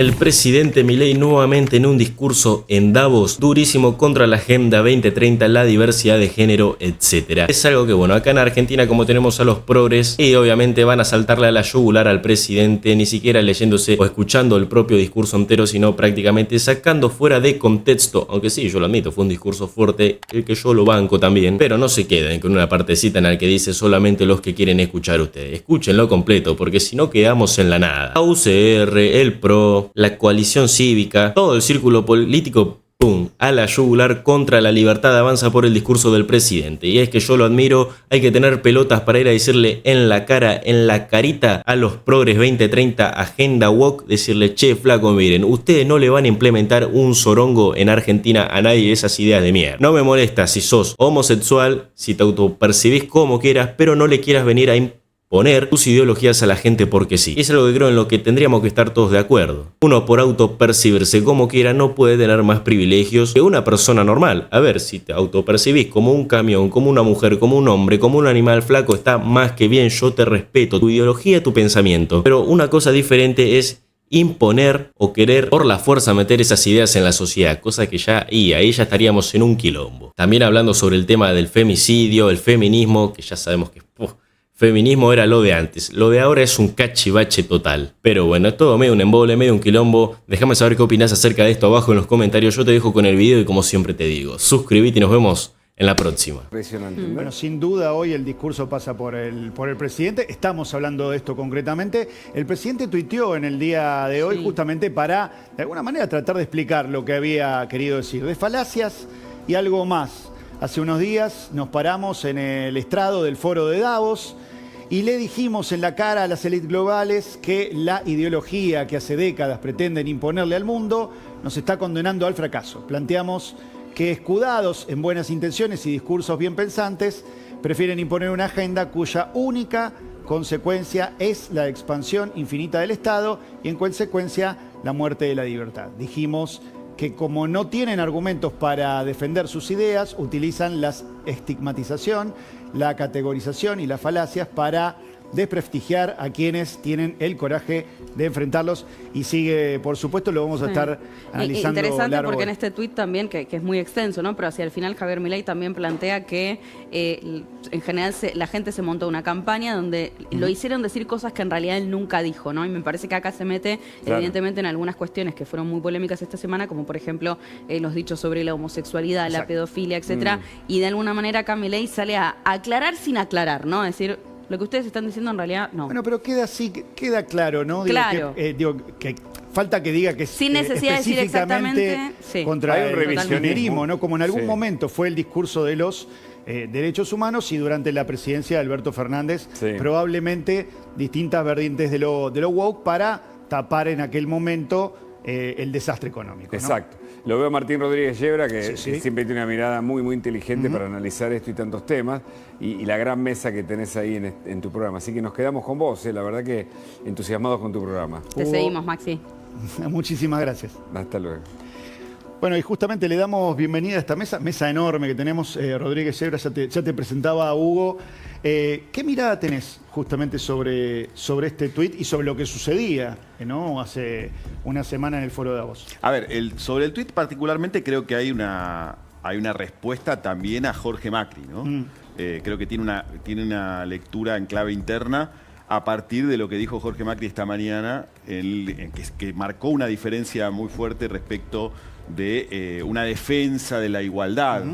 El presidente Milei nuevamente en un discurso en Davos durísimo contra la Agenda 2030, la diversidad de género, etc. Es algo que, bueno, acá en Argentina como tenemos a los progres y obviamente van a saltarle a la yugular al presidente, ni siquiera leyéndose o escuchando el propio discurso entero, sino prácticamente sacando fuera de contexto, aunque sí, yo lo admito, fue un discurso fuerte, el que yo lo banco también, pero no se queden con una partecita en la que dice solamente los que quieren escuchar ustedes, escúchenlo completo, porque si no quedamos en la nada. La UCR, el PRO, la coalición cívica, todo el círculo político, ¡pum!, a la yugular contra la libertad avanza por el discurso del presidente. Y es que yo lo admiro, hay que tener pelotas para ir a decirle en la cara, en la carita a los progres 2030, agenda woke, decirle, che, flaco, miren, ustedes no le van a implementar un sorongo en Argentina a nadie de esas ideas de mierda. No me molesta si sos homosexual, si te autopercibís como quieras, pero no le quieras venir a poner tus ideologías a la gente porque sí. Y es algo que creo en lo que tendríamos que estar todos de acuerdo. Uno por autopercibirse como quiera no puede tener más privilegios que una persona normal. A ver, si te autopercibís como un camión, como una mujer, como un hombre, como un animal, flaco, está más que bien, yo te respeto, tu ideología, tu pensamiento. Pero una cosa diferente es imponer o querer por la fuerza meter esas ideas en la sociedad, cosa que ya, y ahí ya estaríamos en un quilombo. También hablando sobre el tema del femicidio, el feminismo, que ya sabemos que feminismo era lo de antes, lo de ahora es un cachivache total. Pero bueno, es todo medio un embole, medio un quilombo. Déjame saber qué opinás acerca de esto abajo en los comentarios. Yo te dejo con el video y como siempre te digo, suscríbete y nos vemos en la próxima. Impresionante. Bueno, sin duda hoy el discurso pasa por el presidente. Estamos hablando de esto concretamente. El presidente tuiteó en el día de hoy justamente para, de alguna manera, tratar de explicar lo que había querido decir. De falacias y algo más. Hace unos días nos paramos en el estrado del foro de Davos y le dijimos en la cara a las élites globales que la ideología que hace décadas pretenden imponerle al mundo nos está condenando al fracaso. Planteamos que escudados en buenas intenciones y discursos bien pensantes, prefieren imponer una agenda cuya única consecuencia es la expansión infinita del Estado y en consecuencia la muerte de la libertad. Dijimos que como no tienen argumentos para defender sus ideas, utilizan la estigmatización, la categorización y las falacias para desprestigiar a quienes tienen el coraje de enfrentarlos. Y sigue, por supuesto, lo vamos a estar analizando. Interesante porque en este tuit también, que es muy extenso, ¿no? Pero hacia el final Javier Milei también plantea que en general la gente se montó una campaña donde lo hicieron decir cosas que en realidad él nunca dijo, ¿no? Y me parece que acá se mete, evidentemente, en algunas cuestiones que fueron muy polémicas esta semana, como por ejemplo los dichos sobre la homosexualidad, la pedofilia, etcétera. Y de alguna manera acá Milei sale a aclarar sin aclarar, ¿no? Es decir, lo que ustedes están diciendo en realidad no. Bueno, pero queda así, queda claro, ¿no? Claro. Digo, que falta que diga que es sin necesidad de decir exactamente contra el revisionismo, ¿no? Como en algún momento fue el discurso de los derechos humanos y durante la presidencia de Alberto Fernández, probablemente distintas vertientes de lo woke para tapar en aquel momento el desastre económico, ¿no? Exacto. Lo veo a Martín Rodríguez Yebra, que siempre tiene una mirada muy, muy inteligente para analizar esto y tantos temas, y la gran mesa que tenés ahí en tu programa. Así que nos quedamos con vos, la verdad que entusiasmados con tu programa. Te seguimos, Maxi. Muchísimas gracias. Hasta luego. Bueno, y justamente le damos bienvenida a esta mesa enorme que tenemos. Rodríguez Yebra, ya te presentaba a Hugo. ¿Qué mirada tenés justamente sobre este tuit y sobre lo que sucedía, ¿no?, hace una semana en el foro de Davos? A ver, sobre el tuit particularmente creo que hay una respuesta también a Jorge Macri, ¿no? Creo que tiene una lectura en clave interna a partir de lo que dijo Jorge Macri esta mañana, que marcó una diferencia muy fuerte respecto de una defensa de la igualdad,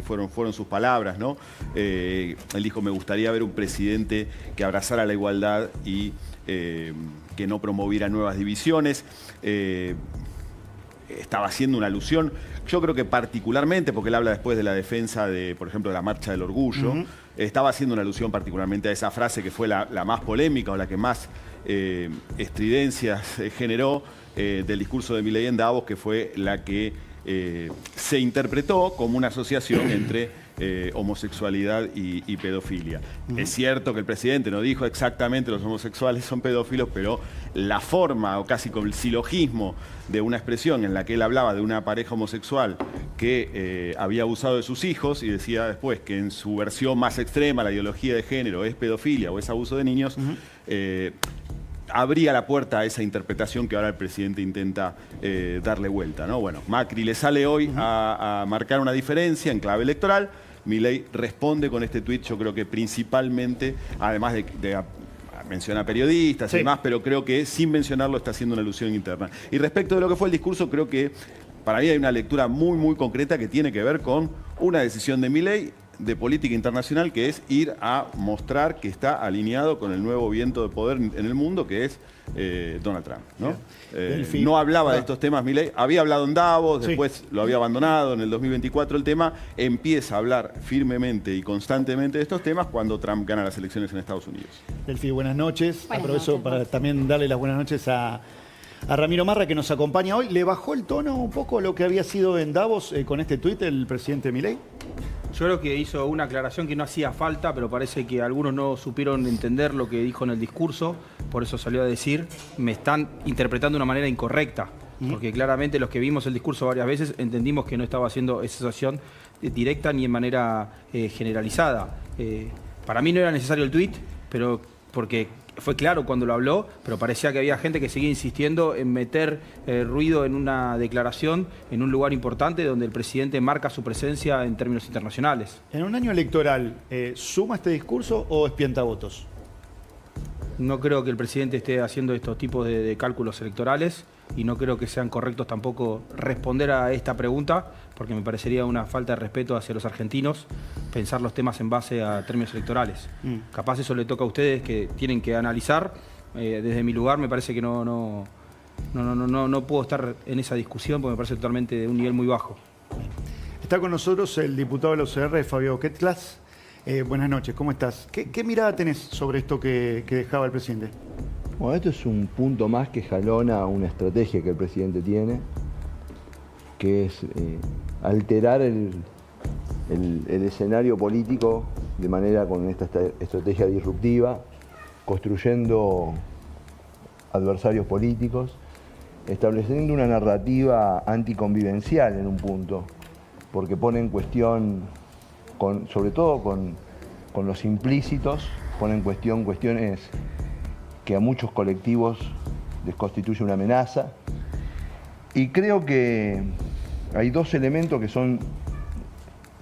fueron sus palabras, ¿no? Él dijo, me gustaría ver un presidente que abrazara la igualdad y que no promoviera nuevas divisiones. Estaba haciendo una alusión, yo creo que particularmente, porque él habla después de la defensa de, por ejemplo, de la Marcha del Orgullo, estaba haciendo una alusión particularmente a esa frase que fue la más polémica o la que más estridencias generó del discurso de Milei en Davos, que fue la que se interpretó como una asociación entre homosexualidad y pedofilia. Es cierto que el presidente no dijo exactamente los homosexuales son pedófilos, pero la forma, o casi con el silogismo de una expresión en la que él hablaba de una pareja homosexual que había abusado de sus hijos y decía después que en su versión más extrema la ideología de género es pedofilia o es abuso de niños, abría la puerta a esa interpretación que ahora el presidente intenta darle vuelta, ¿no? Bueno, Macri le sale hoy a marcar una diferencia en clave electoral. Milei responde con este tuit, yo creo que principalmente, además de menciona a periodistas y demás, pero creo que sin mencionarlo está haciendo una alusión interna. Y respecto de lo que fue el discurso, creo que para mí hay una lectura muy, muy concreta que tiene que ver con una decisión de Milei de política internacional, que es ir a mostrar que está alineado con el nuevo viento de poder en el mundo, que es Donald Trump, ¿no? No hablaba de estos temas Milei, había hablado en Davos, después lo había abandonado, en el 2024 el tema, empieza a hablar firmemente y constantemente de estos temas cuando Trump gana las elecciones en Estados Unidos. Delfi, buenas noches. Aprovecho para también darle las buenas noches a Ramiro Marra, que nos acompaña hoy. ¿Le bajó el tono un poco lo que había sido en Davos con este tuit el presidente Milei? Yo creo que hizo una aclaración que no hacía falta, pero parece que algunos no supieron entender lo que dijo en el discurso, por eso salió a decir, me están interpretando de una manera incorrecta, porque claramente los que vimos el discurso varias veces entendimos que no estaba haciendo esa acción directa ni en manera generalizada. Para mí no era necesario el tuit, pero porque fue claro cuando lo habló, pero parecía que había gente que seguía insistiendo en meter ruido en una declaración en un lugar importante donde el presidente marca su presencia en términos internacionales. En un año electoral, ¿suma este discurso o espienta votos? No creo que el presidente esté haciendo estos tipos de cálculos electorales y no creo que sean correctos tampoco responder a esta pregunta, porque me parecería una falta de respeto hacia los argentinos pensar los temas en base a términos electorales. Capaz eso le toca a ustedes, que tienen que analizar. Desde mi lugar me parece que no puedo estar en esa discusión porque me parece totalmente de un nivel muy bajo. Está con nosotros el diputado de la UCR, Fabio Quetlas. Buenas noches, ¿cómo estás? ¿Qué mirada tenés sobre esto que dejaba el presidente? Bueno, esto es un punto más que jalona una estrategia que el presidente tiene, que es alterar el escenario político de manera con esta estrategia disruptiva, construyendo adversarios políticos, estableciendo una narrativa anticonvivencial en un punto, porque pone en cuestión, sobre todo con los implícitos, pone en cuestión cuestiones que a muchos colectivos les constituye una amenaza. Y creo que hay dos elementos que son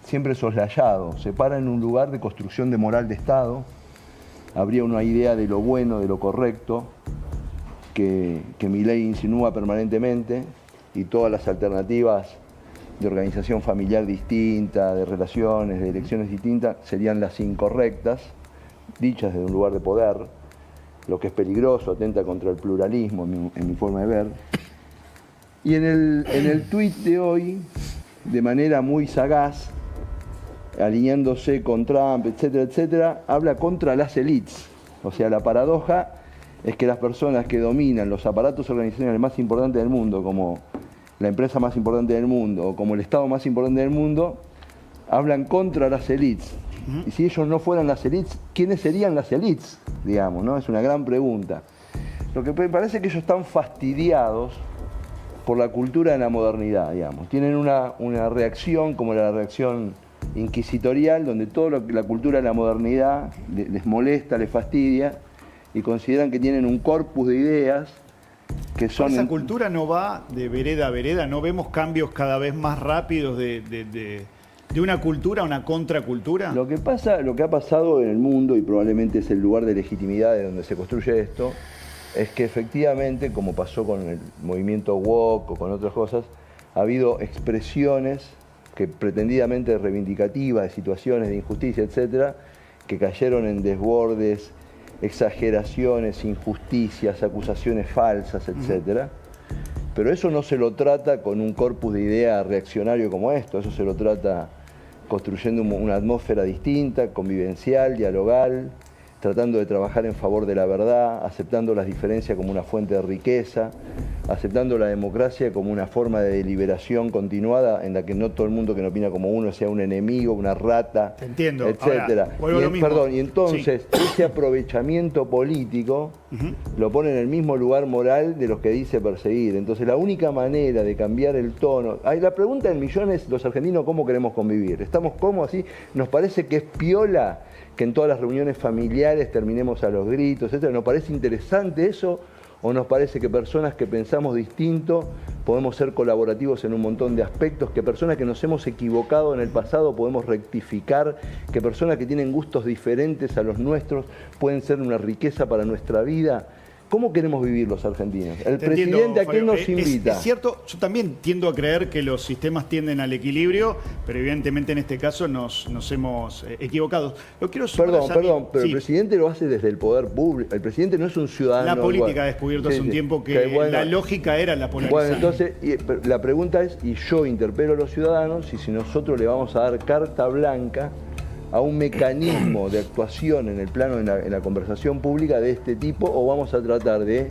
siempre soslayados. Se para en un lugar de construcción de moral de Estado. Habría una idea de lo bueno, de lo correcto, que Milei insinúa permanentemente, y todas las alternativas de organización familiar distinta, de relaciones, de elecciones distintas, serían las incorrectas, dichas desde un lugar de poder, lo que es peligroso, atenta contra el pluralismo, en mi forma de ver. Y en el tuit de hoy, de manera muy sagaz, alineándose con Trump, etcétera, etcétera, habla contra las élites. O sea, la paradoja es que las personas que dominan los aparatos organizacionales más importantes del mundo, como la empresa más importante del mundo o como el Estado más importante del mundo, hablan contra las élites. Y si ellos no fueran las élites, ¿quiénes serían las élites? Digamos, ¿no? Es una gran pregunta. Lo que me parece es que ellos están fastidiados por la cultura de la modernidad, digamos. Tienen una reacción como la reacción inquisitorial, donde toda la cultura de la modernidad les molesta, les fastidia, y consideran que tienen un corpus de ideas que son... Esa cultura no va de vereda a vereda, no vemos cambios cada vez más rápidos de una cultura a una contracultura. Lo que ha pasado en el mundo, y probablemente es el lugar de legitimidad de donde se construye esto, es que efectivamente, como pasó con el movimiento woke o con otras cosas, ha habido expresiones que pretendidamente reivindicativas de situaciones de injusticia, etcétera, que cayeron en desbordes, exageraciones, injusticias, acusaciones falsas, etcétera. Pero eso no se lo trata con un corpus de idea reaccionario como esto, eso se lo trata construyendo una atmósfera distinta, convivencial, dialogal, tratando de trabajar en favor de la verdad, aceptando las diferencias como una fuente de riqueza, aceptando la democracia como una forma de deliberación continuada en la que no todo el mundo que no opina como uno sea un enemigo, una rata, entiendo, etcétera. Y entonces ese aprovechamiento político Lo pone en el mismo lugar moral de los que dice perseguir. Entonces la única manera de cambiar el tono... La pregunta del millón es, los argentinos, ¿cómo queremos convivir? ¿Estamos cómodos así? ¿Nos parece que es piola que en todas las reuniones familiares terminemos a los gritos, etcétera? ¿Nos parece interesante eso? ¿O nos parece que personas que pensamos distinto podemos ser colaborativos en un montón de aspectos, que personas que nos hemos equivocado en el pasado podemos rectificar, que personas que tienen gustos diferentes a los nuestros pueden ser una riqueza para nuestra vida? ¿Cómo queremos vivir los argentinos? El presidente, ¿a quién nos invita? Es cierto, yo también tiendo a creer que los sistemas tienden al equilibrio, pero evidentemente en este caso nos hemos equivocado. Lo quiero Perdón, pero sí. El presidente lo hace desde el poder público. El presidente no es un ciudadano. La política ha descubierto hace un tiempo que la lógica era la polarización. Bueno, entonces la pregunta es, y yo interpelo a los ciudadanos, y si nosotros le vamos a dar carta blanca a un mecanismo de actuación en el plano, en la conversación pública de este tipo, o vamos a tratar de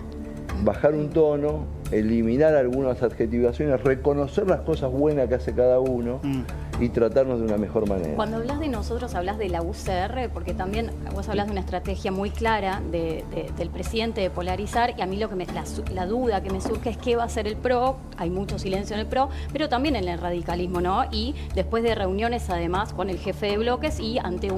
bajar un tono, eliminar algunas adjetivaciones, reconocer las cosas buenas que hace cada uno y tratarnos de una mejor manera. Cuando hablas de nosotros, hablas de la UCR, porque también vos hablas de una estrategia muy clara del presidente de polarizar, y a mí la duda que me surge es qué va a hacer el PRO. Hay mucho silencio en el PRO, pero también en el radicalismo, ¿no? Y después de reuniones además con el jefe de bloques y ante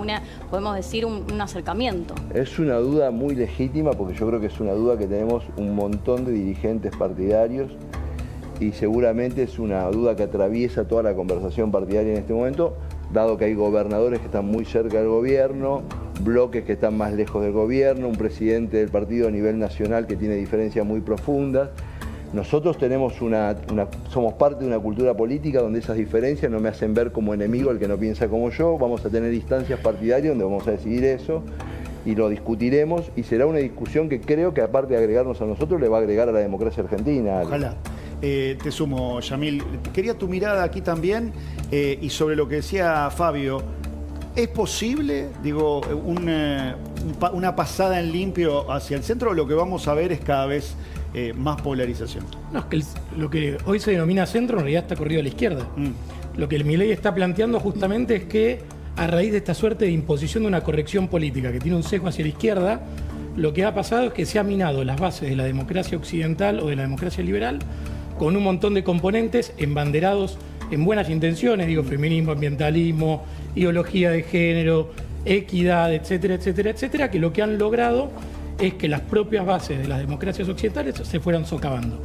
podemos decir, un acercamiento. Es una duda muy legítima, porque yo creo que es una duda que tenemos un montón de dirigentes partidarios, y seguramente es una duda que atraviesa toda la conversación partidaria en este momento, dado que hay gobernadores que están muy cerca del gobierno, bloques que están más lejos del gobierno, un presidente del partido a nivel nacional que tiene diferencias muy profundas. Nosotros tenemos somos parte de una cultura política donde esas diferencias no me hacen ver como enemigo al que no piensa como yo. Vamos a tener instancias partidarias donde vamos a decidir eso y lo discutiremos, y será una discusión que creo que, aparte de agregarnos a nosotros, le va a agregar a la democracia argentina. Ojalá. Te sumo, Yamil. Quería tu mirada aquí también, y sobre lo que decía Fabio. ¿Es posible, digo, una pasada en limpio hacia el centro, o lo que vamos a ver es cada vez más polarización? No, es que lo que hoy se denomina centro en realidad está corrido a la izquierda. Lo que el Milei está planteando justamente es que, a raíz de esta suerte de imposición de una corrección política que tiene un sesgo hacia la izquierda, lo que ha pasado es que se ha minado las bases de la democracia occidental o de la democracia liberal con un montón de componentes embanderados en buenas intenciones, digo, feminismo, ambientalismo, ideología de género, equidad, etcétera, etcétera, etcétera, que lo que han logrado es que las propias bases de las democracias occidentales se fueran socavando.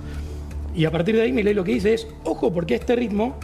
Y a partir de ahí Milei lo que dice es, ojo, porque a este ritmo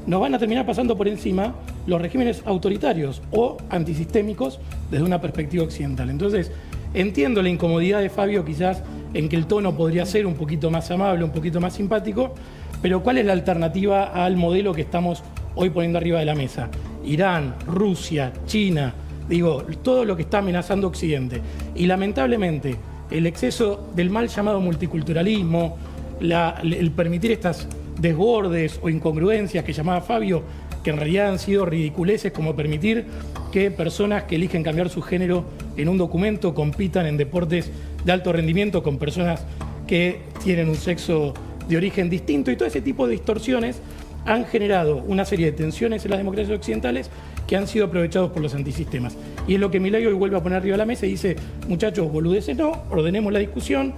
nos van a terminar pasando por encima los regímenes autoritarios o antisistémicos desde una perspectiva occidental. Entonces, entiendo la incomodidad de Fabio quizás en que el tono podría ser un poquito más amable, un poquito más simpático, pero ¿cuál es la alternativa al modelo que estamos hoy poniendo arriba de la mesa? Irán, Rusia, China, digo, todo lo que está amenazando Occidente. Y lamentablemente el exceso del mal llamado multiculturalismo, el permitir estas desbordes o incongruencias que llamaba Fabio, que en realidad han sido ridiculeces, como permitir que personas que eligen cambiar su género en un documento compitan en deportes de alto rendimiento con personas que tienen un sexo de origen distinto, y todo ese tipo de distorsiones han generado una serie de tensiones en las democracias occidentales que han sido aprovechados por los antisistemas. Y es lo que Milei hoy vuelve a poner arriba de la mesa y dice, muchachos, boludeces no, ordenemos la discusión,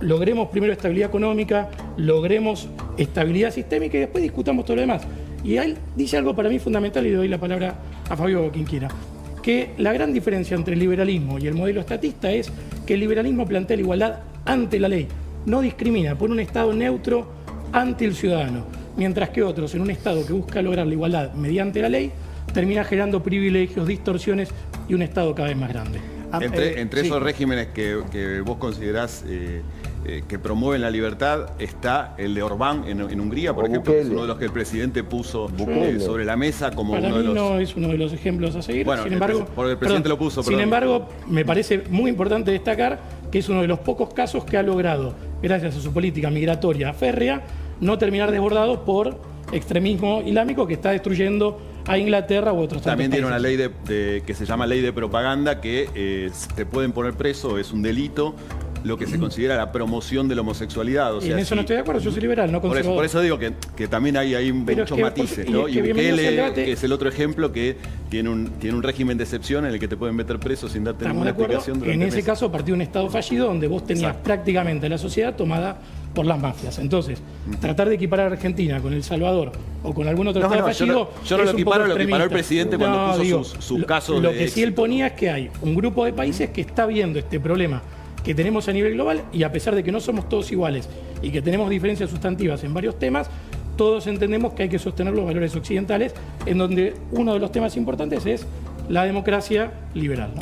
logremos primero estabilidad económica, logremos estabilidad sistémica y después discutamos todo lo demás. Y él dice algo para mí fundamental, y le doy la palabra a Fabio o quien quiera, que la gran diferencia entre el liberalismo y el modelo estatista es que el liberalismo plantea la igualdad ante la ley, no discrimina, pone un Estado neutro ante el ciudadano, mientras que otros, en un Estado que busca lograr la igualdad mediante la ley, termina generando privilegios, distorsiones y un Estado cada vez más grande. Entre esos regímenes que vos considerás que promueven la libertad está el de Orbán en Hungría, por ejemplo, que es uno de los que el presidente puso sobre la mesa como para uno de los... no es uno de los ejemplos a seguir. Bueno, sin embargo, porque el presidente lo puso. Sin embargo, me parece muy importante destacar que es uno de los pocos casos que ha logrado, gracias a su política migratoria férrea, no terminar desbordado por extremismo islámico que está destruyendo a Inglaterra u otros También tiene una países. ley que se llama ley de propaganda, que te pueden poner preso, es un delito lo que se considera la promoción de la homosexualidad. O sea, en eso no estoy de acuerdo, yo soy liberal, no conservador. Por eso digo que también hay muchos matices, ¿no? Y Bukele, que es el otro ejemplo, que tiene un régimen de excepción en el que te pueden meter preso sin darte ninguna explicación durante En ese caso partió de un Estado fallido donde vos tenías prácticamente la sociedad tomada por las mafias. Entonces, tratar de equiparar a Argentina con El Salvador o con algún otro Estado fallido. Yo no lo equiparo, lo equiparó el presidente cuando puso sus casos. Lo que sí él ponía es que hay un grupo de países que está viendo este problema que tenemos a nivel global y a pesar de que no somos todos iguales y que tenemos diferencias sustantivas en varios temas, todos entendemos que hay que sostener los valores occidentales, en donde uno de los temas importantes es la democracia liberal, ¿no?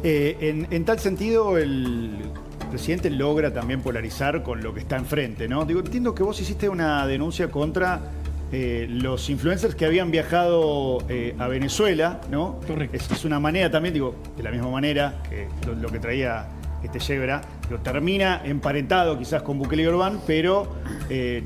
En tal sentido, el presidente logra también polarizar con lo que está enfrente, ¿no? Digo, entiendo que vos hiciste una denuncia contra los influencers que habían viajado a Venezuela, ¿no? Correcto. Es una manera también, digo, de la misma manera que lo que traía Yebra, termina emparentado quizás con Bukele y Orbán, pero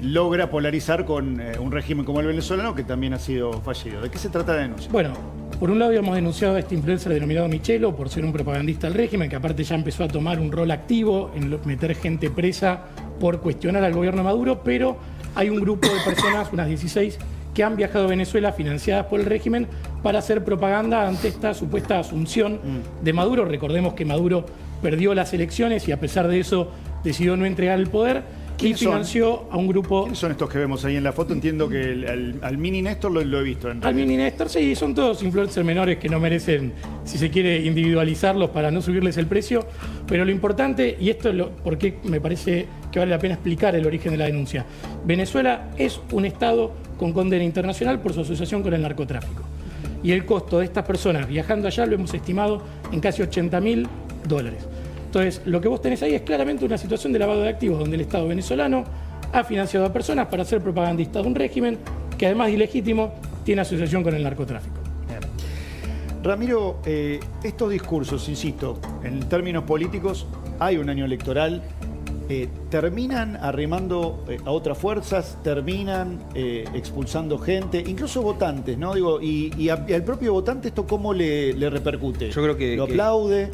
logra polarizar con un régimen como el venezolano que también ha sido fallido. ¿De qué se trata la denuncia? Bueno, por un lado habíamos denunciado a este influencer denominado Michelo por ser un propagandista del régimen, que aparte ya empezó a tomar un rol activo en meter gente presa por cuestionar al gobierno de Maduro, pero hay un grupo de personas, unas 16, que han viajado a Venezuela financiadas por el régimen para hacer propaganda ante esta supuesta asunción de Maduro. Recordemos que Maduro perdió las elecciones y a pesar de eso decidió no entregar el poder y financió a un grupo... ¿Quiénes son estos que vemos ahí en la foto? Entiendo que al mini Néstor lo he visto. Al mini Néstor, sí, son todos influencers menores que no merecen, si se quiere, individualizarlos para no subirles el precio. Pero lo importante, y esto es por qué me parece que vale la pena explicar el origen de la denuncia. Venezuela es un Estado con condena internacional por su asociación con el narcotráfico. Y el costo de estas personas viajando allá lo hemos estimado en casi $80.000. Entonces, lo que vos tenés ahí es claramente una situación de lavado de activos donde el Estado venezolano ha financiado a personas para ser propagandistas de un régimen que además de ilegítimo tiene asociación con el narcotráfico. Ramiro, estos discursos, insisto, en términos políticos, hay un año electoral, terminan arrimando a otras fuerzas, terminan expulsando gente, incluso votantes, ¿no? Digo, y al propio votante, ¿esto cómo le repercute? Yo creo que... ¿Lo aplaude?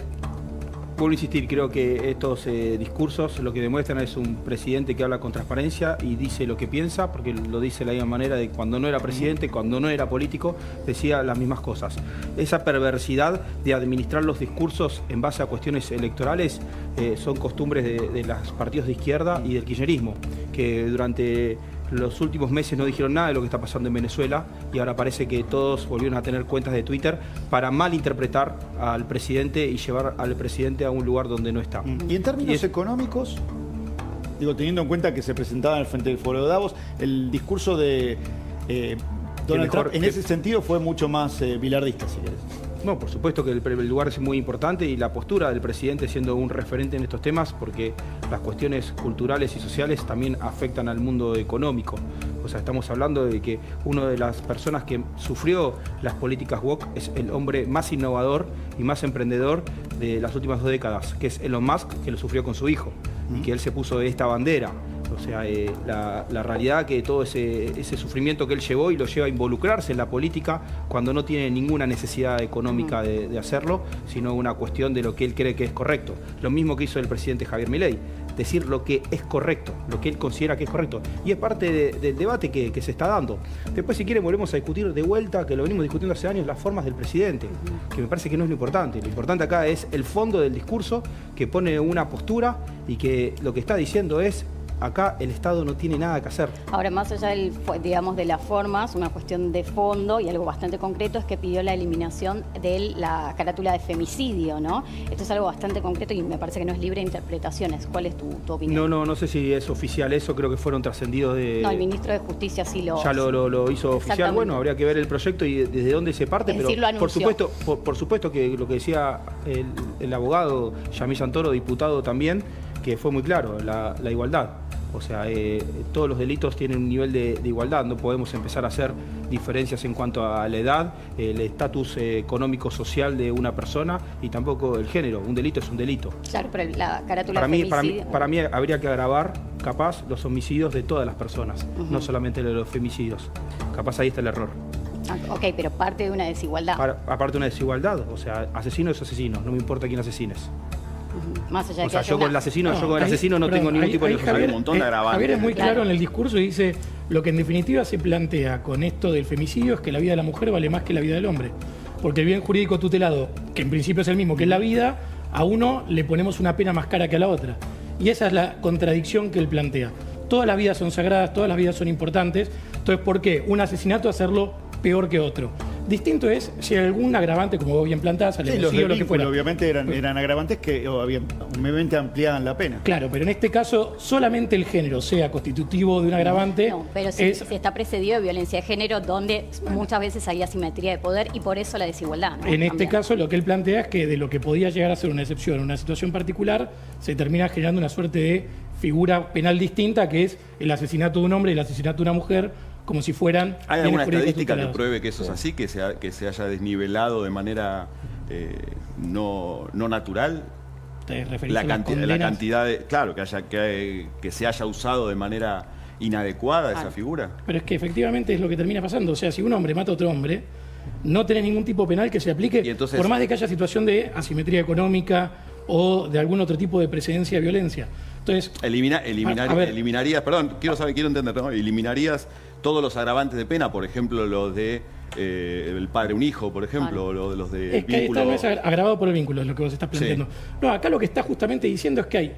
Vuelvo a insistir, creo que estos discursos lo que demuestran es un presidente que habla con transparencia y dice lo que piensa, porque lo dice de la misma manera de cuando no era presidente, cuando no era político, decía las mismas cosas. Esa perversidad de administrar los discursos en base a cuestiones electorales son costumbres de los partidos de izquierda y del kirchnerismo, que durante los últimos meses no dijeron nada de lo que está pasando en Venezuela y ahora parece que todos volvieron a tener cuentas de Twitter para malinterpretar al presidente y llevar al presidente a un lugar donde no está. Y en términos económicos, digo, teniendo en cuenta que se presentaba al frente del Foro de Davos, el discurso de Donald Trump en ese sentido fue mucho más bilardista, si querés. No, por supuesto que el lugar es muy importante y la postura del presidente siendo un referente en estos temas porque las cuestiones culturales y sociales también afectan al mundo económico. O sea, estamos hablando de que una de las personas que sufrió las políticas woke es el hombre más innovador y más emprendedor de las últimas 2 décadas, que es Elon Musk, que lo sufrió con su hijo y que él se puso esta bandera. O sea, la realidad que todo ese sufrimiento que él llevó y lo lleva a involucrarse en la política cuando no tiene ninguna necesidad económica de hacerlo, sino una cuestión de lo que él cree que es correcto. Lo mismo que hizo el presidente Javier Milei, decir lo que es correcto, lo que él considera que es correcto. Y es parte del debate que se está dando. Después, si quieren, volvemos a discutir de vuelta, que lo venimos discutiendo hace años, las formas del presidente, que me parece que no es lo importante. Lo importante acá es el fondo del discurso, que pone una postura y que lo que está diciendo es: acá el Estado no tiene nada que hacer. Ahora, más allá digamos, de las formas, una cuestión de fondo y algo bastante concreto es que pidió la eliminación de la carátula de femicidio, ¿no? Esto es algo bastante concreto y me parece que no es libre de interpretaciones. ¿Cuál es tu opinión? No sé si es oficial eso, creo que fueron trascendidos de... No, el ministro de Justicia sí lo... Ya lo hizo oficial. Bueno, habría que ver el proyecto y desde dónde se parte, pero por supuesto que lo que decía el abogado Yamil Santoro, diputado también, que fue muy claro, la igualdad. O sea, todos los delitos tienen un nivel de igualdad, no podemos empezar a hacer diferencias en cuanto a la edad, el estatus económico-social de una persona y tampoco el género. Un delito es un delito. Claro, pero la carátula de femicidio... Para mí habría que agravar, capaz, los homicidios de todas las personas, no solamente los femicidios. Capaz ahí está el error. Ok, pero parte de una desigualdad. Aparte de una desigualdad, o sea, asesino es asesino, no me importa quién asesines. Más allá de O sea, que yo haya con el asesino, Perdón, no tengo ningún tipo de Javier, Hay un montón de agravantes. Javier es muy claro Claro. en el discurso y dice, lo que en definitiva se plantea con esto del femicidio es que la vida de la mujer vale más que la vida del hombre. Porque el bien jurídico tutelado, que en principio es el mismo que es la vida, a uno le ponemos una pena más cara que a la otra. Y esa es la contradicción que él plantea. Todas las vidas son sagradas, todas las vidas son importantes. Entonces, ¿por qué un asesinato hacerlo peor que otro? Distinto es si hay algún agravante, como vos bien plantás, Sí, los alevosía de o lo que fuera. vínculo, obviamente eran agravantes que obviamente ampliaban la pena. Claro, pero en este caso solamente el género sea constitutivo de un agravante. No, pero si está precedido de violencia de género, donde muchas veces hay asimetría de poder y por eso la desigualdad, ¿no? En este También. caso lo que él plantea es que de lo que podía llegar a ser una excepción, una situación particular, se termina generando una suerte de figura penal distinta, que es el asesinato de un hombre y el asesinato de una mujer, como si fueran... ¿Hay bienes alguna jurídicos estadística que tutelados. pruebe que eso es así, que se haya desnivelado de manera no natural? ¿Te referís La, a las la condenas? cantidad de... Claro, que se haya usado de manera inadecuada esa figura. Pero es que efectivamente es lo que termina pasando. O sea, si un hombre mata a otro hombre, no tenés ningún tipo penal que se aplique, Y entonces- por más de que haya situación de asimetría económica o de algún otro tipo de precedencia de violencia. Entonces, a ver. Eliminarías, perdón, quiero entender, ¿no? Eliminarías todos los agravantes de pena, por ejemplo, los de el padre un hijo, por ejemplo, o los de es que ahí está, no es agravado por el vínculo, es lo que vos estás planteando. Sí. No, acá lo que está justamente diciendo es que hay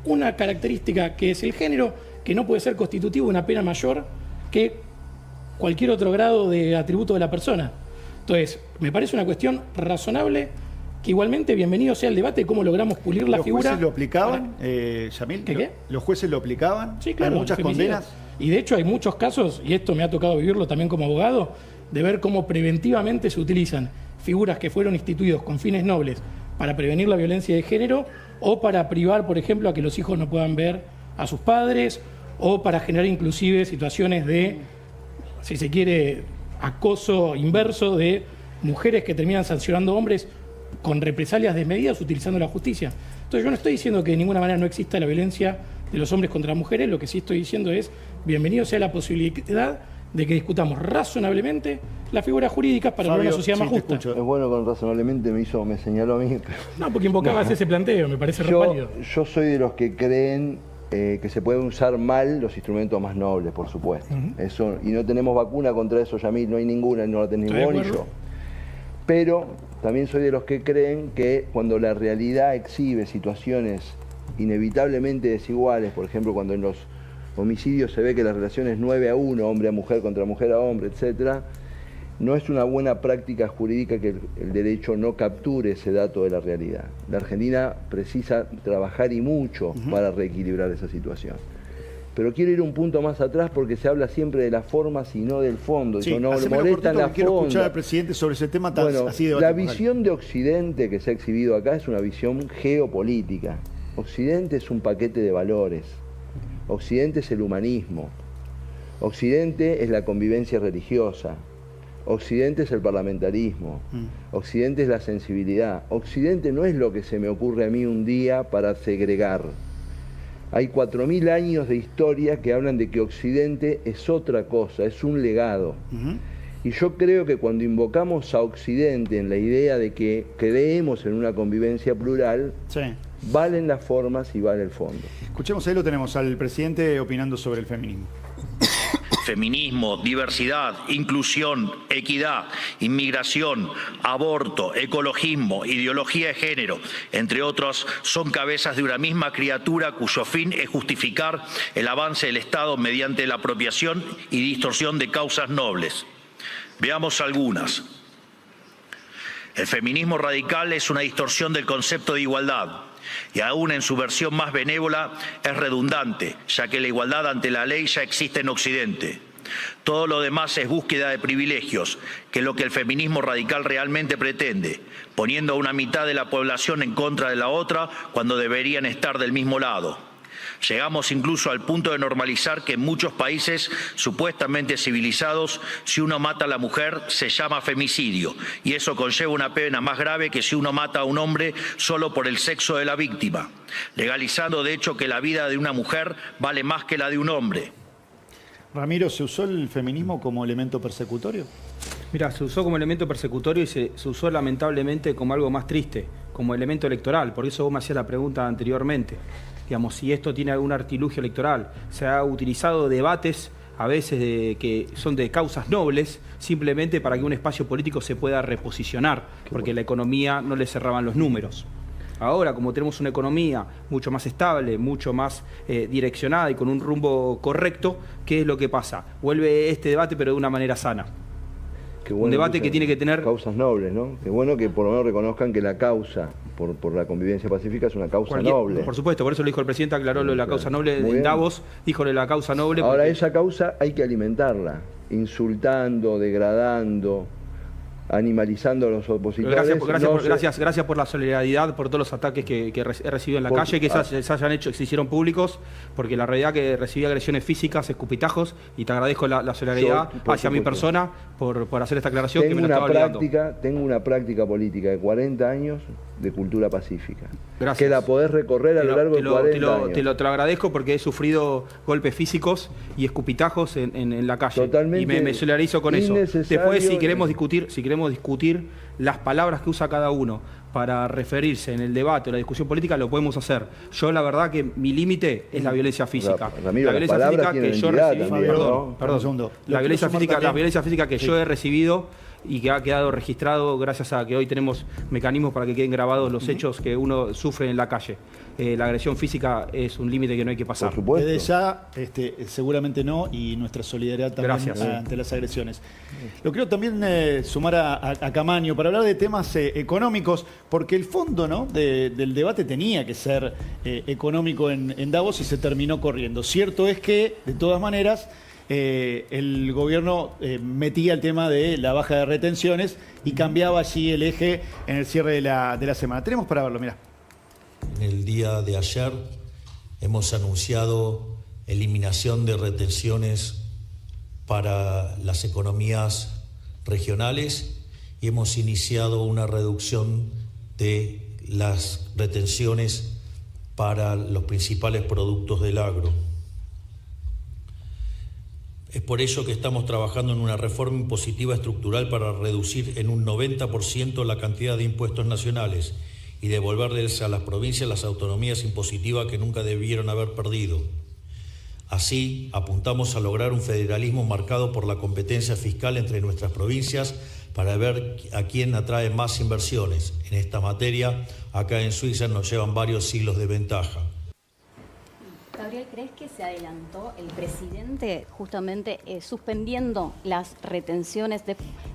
una característica que es el género, que no puede ser constitutivo de una pena mayor que cualquier otro grado de atributo de la persona. Entonces, me parece una cuestión razonable que igualmente bienvenido sea el debate de cómo logramos pulir la ¿Los figura. jueces lo aplicaban, Yamil? ¿Qué? ¿Los jueces lo aplicaban? Sí, claro. ¿Hay muchas femicidios. condenas? Y de hecho hay muchos casos, y esto me ha tocado vivirlo también como abogado, de ver cómo preventivamente se utilizan figuras que fueron instituidos con fines nobles para prevenir la violencia de género o para privar, por ejemplo, a que los hijos no puedan ver a sus padres o para generar inclusive situaciones de, si se quiere, acoso inverso de mujeres que terminan sancionando hombres con represalias desmedidas utilizando la justicia. Entonces yo no estoy diciendo que de ninguna manera no exista la violencia de los hombres contra las mujeres, lo que sí estoy diciendo es bienvenido sea la posibilidad de que discutamos razonablemente las figuras jurídicas para lograr una sociedad más justa. Es bueno con razonablemente me señaló a mí. No, porque invocabas ese planteo, me parece válido. Yo soy de los que creen que se pueden usar mal los instrumentos más nobles, por supuesto. Eso, y no tenemos vacuna contra eso, Yamil, no hay ninguna, no la tenés vos ni yo. Pero también soy de los que creen que cuando la realidad exhibe situaciones inevitablemente desiguales, por ejemplo, cuando en los homicidios se ve que la relación es 9-1, hombre a mujer contra mujer a hombre, etcétera, no es una buena práctica jurídica que el derecho no capture ese dato de la realidad. La Argentina precisa trabajar y mucho para reequilibrar esa situación. Pero quiero ir un punto más atrás porque se habla siempre de las formas y no del fondo. Sí, no hacémelo molestan cortito, la quiero fonda. escuchar al presidente sobre ese tema tan Bueno, así de la visión de Occidente que se ha exhibido acá es una visión geopolítica. Occidente es un paquete de valores. Occidente es el humanismo. Occidente es la convivencia religiosa. Occidente es el parlamentarismo. Occidente es la sensibilidad. Occidente no es lo que se me ocurre a mí un día para segregar. Hay 4000 años de historia que hablan de que Occidente es otra cosa, es un legado. Y yo creo que cuando invocamos a Occidente en la idea de que creemos en una convivencia plural, valen las formas y vale el fondo. Escuchemos, ahí lo tenemos, al presidente opinando sobre el feminismo. Feminismo, diversidad, inclusión, equidad, inmigración, aborto, ecologismo, ideología de género, entre otros, son cabezas de una misma criatura cuyo fin es justificar el avance del Estado mediante la apropiación y distorsión de causas nobles. Veamos algunas. El feminismo radical es una distorsión del concepto de igualdad. Y aún en su versión más benévola es redundante, ya que la igualdad ante la ley ya existe en Occidente. Todo lo demás es búsqueda de privilegios, que es lo que el feminismo radical realmente pretende, poniendo a una mitad de la población en contra de la otra cuando deberían estar del mismo lado. Llegamos incluso al punto de normalizar que en muchos países supuestamente civilizados, si uno mata a la mujer, se llama femicidio, y eso conlleva una pena más grave que si uno mata a un hombre solo por el sexo de la víctima, legalizando de hecho que la vida de una mujer vale más que la de un hombre. Ramiro, ¿se usó el feminismo como elemento persecutorio? Mira, se usó como elemento persecutorio y se usó lamentablemente como algo más triste, como elemento electoral. Por eso vos me hacías la pregunta anteriormente. Digamos, si esto tiene algún artilugio electoral. Se ha utilizado debates a veces que son de causas nobles, simplemente para que un espacio político se pueda reposicionar, porque la economía no le cerraban los números. Ahora, como tenemos una economía mucho más estable, mucho más direccionada y con un rumbo correcto, ¿qué es lo que pasa? Vuelve este debate, pero de una manera sana. Bueno, un debate que tiene que tener causas nobles, ¿no? Qué bueno que por lo menos reconozcan que la causa por la convivencia pacífica es una causa noble. Por supuesto, por eso lo dijo el presidente, aclaró lo de la causa noble. En Davos dijo de la causa noble. Ahora esa causa hay que alimentarla, insultando, degradando, animalizando a los opositores. Gracias por la solidaridad, por todos los ataques que he recibido en la calle, que se hicieron públicos, porque la realidad que recibí agresiones físicas, escupitajos, y te agradezco la solidaridad hacia mi persona por hacer esta aclaración que me lo estaba olvidando. Tengo una práctica política de 40 años de cultura pacífica. Gracias. Que la podés recorrer a lo largo de 40 años. Te lo agradezco porque he sufrido golpes físicos y escupitajos en la calle. Totalmente. Y me solidarizo con eso. Después, si queremos discutir las palabras que usa cada uno para referirse en el debate o la discusión política, lo podemos hacer. Yo la verdad que mi límite es la violencia física. Ramiro, la violencia física que yo recibí, perdón. La violencia física que yo he recibido y que ha quedado registrado gracias a que hoy tenemos mecanismos para que queden grabados los hechos que uno sufre en la calle. La agresión física es un límite que no hay que pasar. Por supuesto. Desde ya, seguramente no, y nuestra solidaridad también ante las agresiones. Lo quiero también sumar a Camaño para hablar de temas económicos, porque el fondo, ¿no?, del debate tenía que ser económico en Davos y se terminó corriendo. Cierto es que, de todas maneras, el gobierno metía el tema de la baja de retenciones y cambiaba allí el eje en el cierre de la semana. Tenemos para verlo, mirá. En el día de ayer hemos anunciado eliminación de retenciones para las economías regionales y hemos iniciado una reducción de las retenciones para los principales productos del agro. Es por ello que estamos trabajando en una reforma impositiva estructural para reducir en un 90% la cantidad de impuestos nacionales y devolverles a las provincias las autonomías impositivas que nunca debieron haber perdido. Así, apuntamos a lograr un federalismo marcado por la competencia fiscal entre nuestras provincias para ver a quién atrae más inversiones. En esta materia, acá en Suiza nos llevan varios siglos de ventaja. Gabriel, ¿crees que se adelantó el presidente justamente suspendiendo las retenciones,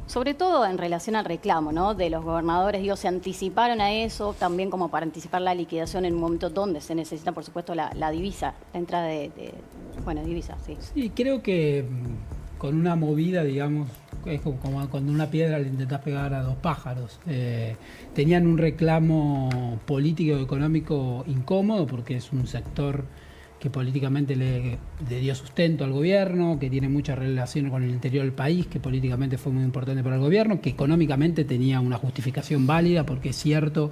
sobre todo en relación al reclamo, ¿no?, de los gobernadores? Digo, ¿se anticiparon a eso también como para anticipar la liquidación en un momento donde se necesita, por supuesto, la divisa, la entrada de divisa? Sí. Sí, creo que con una movida, digamos, es como cuando una piedra le intentás pegar a dos pájaros. Tenían un reclamo político y económico incómodo porque es un sector que políticamente le dio sustento al gobierno, que tiene mucha relación con el interior del país, que políticamente fue muy importante para el gobierno, que económicamente tenía una justificación válida, porque es cierto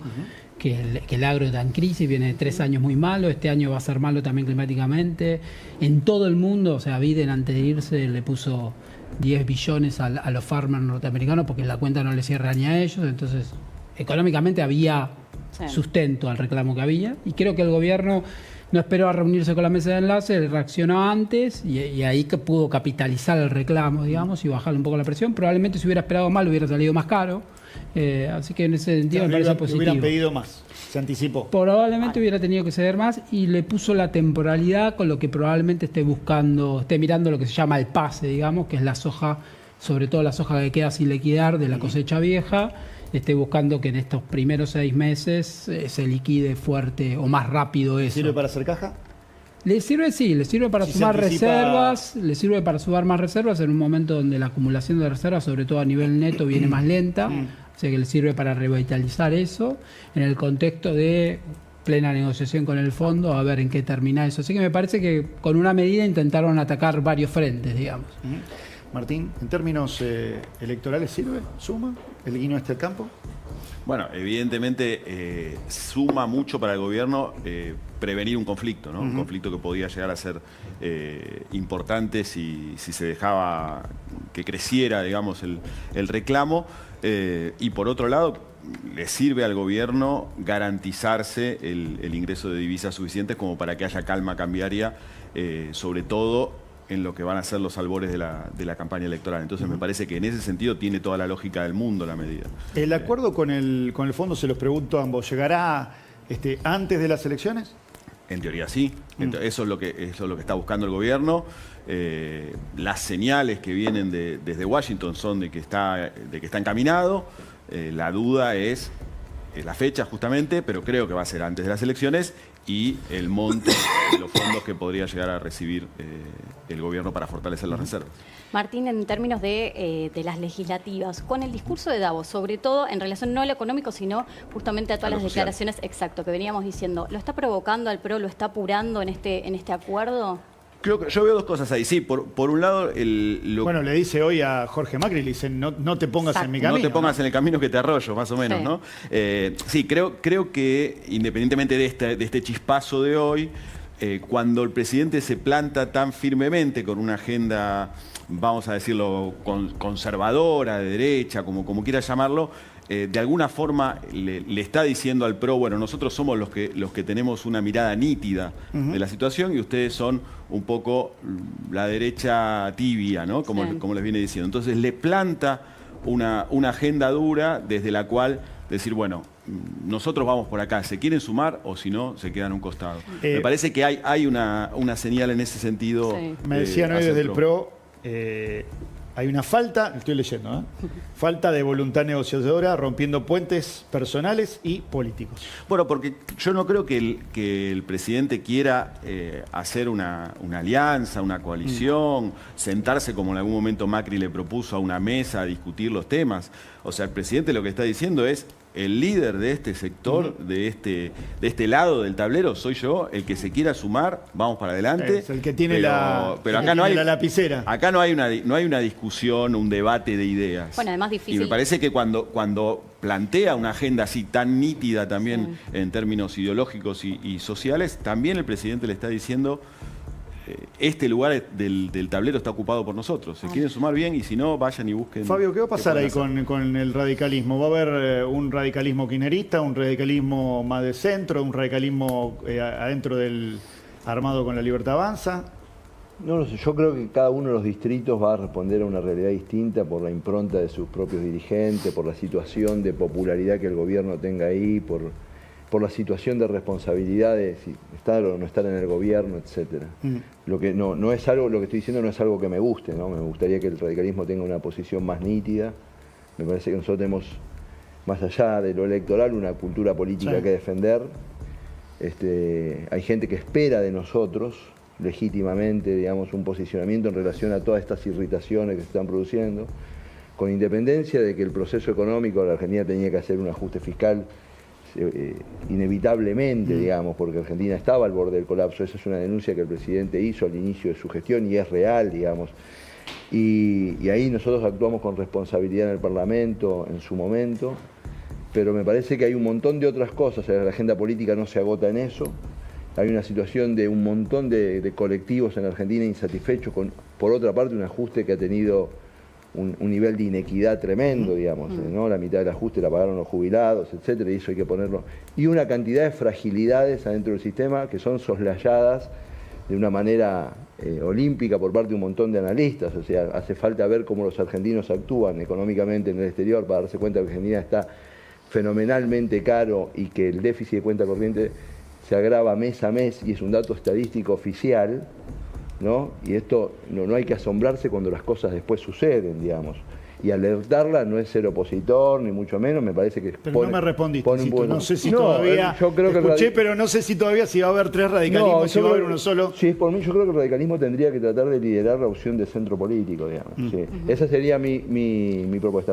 que el agro está en crisis, viene de 3 años muy malos, este año va a ser malo también climáticamente. En todo el mundo, o sea, Biden antes de irse le puso 10 billones a los farmers norteamericanos porque la cuenta no le cierra ni a ellos, entonces económicamente había sustento al reclamo que había, y creo que el gobierno no esperó a reunirse con la mesa de enlace, reaccionó antes y ahí que pudo capitalizar el reclamo, digamos, y bajarle un poco la presión. Probablemente si hubiera esperado más, le hubiera salido más caro. Así que en ese sentido me parece positivo. Hubieran pedido más, se anticipó. Probablemente hubiera tenido que ceder más y le puso la temporalidad con lo que probablemente esté mirando lo que se llama el pase, digamos, que es la soja, sobre todo la soja que queda sin liquidar de la cosecha vieja. Esté buscando que en estos primeros 6 meses se liquide fuerte o más rápido eso. ¿Sirve para hacer caja? Le sirve para sumar reservas, le sirve para sumar más reservas en un momento donde la acumulación de reservas, sobre todo a nivel neto, viene más lenta, o sea que le sirve para revitalizar eso, en el contexto de plena negociación con el fondo, a ver en qué termina eso. Así que me parece que con una medida intentaron atacar varios frentes, digamos. Martín, en términos electorales, ¿sirve? ¿Suma el guiño al campo? Bueno, evidentemente suma mucho para el gobierno prevenir un conflicto, ¿no? Un conflicto que podía llegar a ser importante si se dejaba que creciera, digamos, el reclamo. Y por otro lado, le sirve al gobierno garantizarse el ingreso de divisas suficientes como para que haya calma cambiaria, sobre todo en lo que van a ser los albores de la campaña electoral. Entonces me parece que en ese sentido tiene toda la lógica del mundo la medida. ¿El acuerdo con el fondo, se los pregunto a ambos, llegará antes de las elecciones? En teoría sí. Eso es lo que está buscando el gobierno. Las señales que vienen desde Washington son de que está encaminado. La duda es la fecha justamente, pero creo que va a ser antes de las elecciones, y el monto de los fondos que podría llegar a recibir el gobierno para fortalecer las reservas. Martín, en términos de las legislativas, con el discurso de Davos, sobre todo en relación no a lo económico, sino justamente a todas las declaraciones, exacto, que veníamos diciendo, ¿lo está provocando al PRO, lo está apurando en este acuerdo? Creo que yo veo dos cosas ahí. Sí, por un lado... Bueno, le dice hoy a Jorge Macri, le dice, no te pongas en mi camino. No te pongas en el camino que te arroyo, más o menos, sí. ¿No? Sí, creo que independientemente de este chispazo de hoy, cuando el presidente se planta tan firmemente con una agenda, vamos a decirlo, conservadora, de derecha, como quiera llamarlo, de alguna forma le está diciendo al PRO, bueno, nosotros somos los que tenemos una mirada nítida de la situación y ustedes son un poco la derecha tibia, ¿no? Como les viene diciendo. Entonces le planta una agenda dura desde la cual decir, bueno, nosotros vamos por acá, ¿se quieren sumar o si no, se quedan a un costado? Me parece que hay una señal en ese sentido. Sí. Me decían hoy desde el PRO, hay una falta, estoy leyendo, falta de voluntad negociadora, rompiendo puentes personales y políticos. Bueno, porque yo no creo que el presidente quiera hacer una alianza, una coalición, sentarse como en algún momento Macri le propuso a una mesa a discutir los temas. O sea, el presidente lo que está diciendo es, el líder de este sector, de este lado del tablero, soy yo, el que se quiera sumar, vamos para adelante. Es el que tiene pero acá no hay la lapicera. Acá no hay una discusión, un debate de ideas. Bueno, además difícil. Y me parece que cuando plantea una agenda así tan nítida también en términos ideológicos y sociales, también el presidente le está diciendo, este lugar del tablero está ocupado por nosotros. Se quieren sumar bien y si no, vayan y busquen. Fabio, ¿qué va a pasar ahí con el radicalismo? ¿Va a haber un radicalismo kirchnerista, un radicalismo más de centro, un radicalismo adentro del armado con la Libertad Avanza? No lo sé, yo creo que cada uno de los distritos va a responder a una realidad distinta por la impronta de sus propios dirigentes, por la situación de popularidad que el gobierno tenga ahí, por la situación de responsabilidad de si estar o no estar en el gobierno, etcétera. Lo que no es algo, lo que estoy diciendo no es algo que me guste, ¿no? Me gustaría que el radicalismo tenga una posición más nítida. Me parece que nosotros tenemos, más allá de lo electoral, una cultura política que defender. Hay gente que espera de nosotros, legítimamente, digamos, un posicionamiento en relación a todas estas irritaciones que se están produciendo, con independencia de que el proceso económico de la Argentina tenía que hacer un ajuste fiscal inevitablemente, digamos, porque Argentina estaba al borde del colapso. Esa es una denuncia que el presidente hizo al inicio de su gestión y es real, digamos. Y ahí nosotros actuamos con responsabilidad en el Parlamento en su momento, pero me parece que hay un montón de otras cosas. La agenda política no se agota en eso. Hay una situación de un montón de colectivos en Argentina insatisfechos con, por otra parte, un ajuste que ha tenido un nivel de inequidad tremendo, digamos, ¿no? La mitad del ajuste la pagaron los jubilados, etcétera, y eso hay que ponerlo. Y una cantidad de fragilidades adentro del sistema que son soslayadas de una manera olímpica por parte de un montón de analistas. O sea, hace falta ver cómo los argentinos actúan económicamente en el exterior para darse cuenta que Argentina está fenomenalmente caro y que el déficit de cuenta corriente se agrava mes a mes y es un dato estadístico oficial, ¿no? Y esto no hay que asombrarse cuando las cosas después suceden, digamos. Y alertarla no es ser opositor, ni mucho menos, me parece que... Pero no me respondiste, no sé si todavía... Yo creo escuché, pero no sé si todavía si va a haber tres radicalismos, si va a haber uno solo. Sí, por mí yo creo que el radicalismo tendría que tratar de liderar la opción de centro político, digamos. Sí. Esa sería mi propuesta.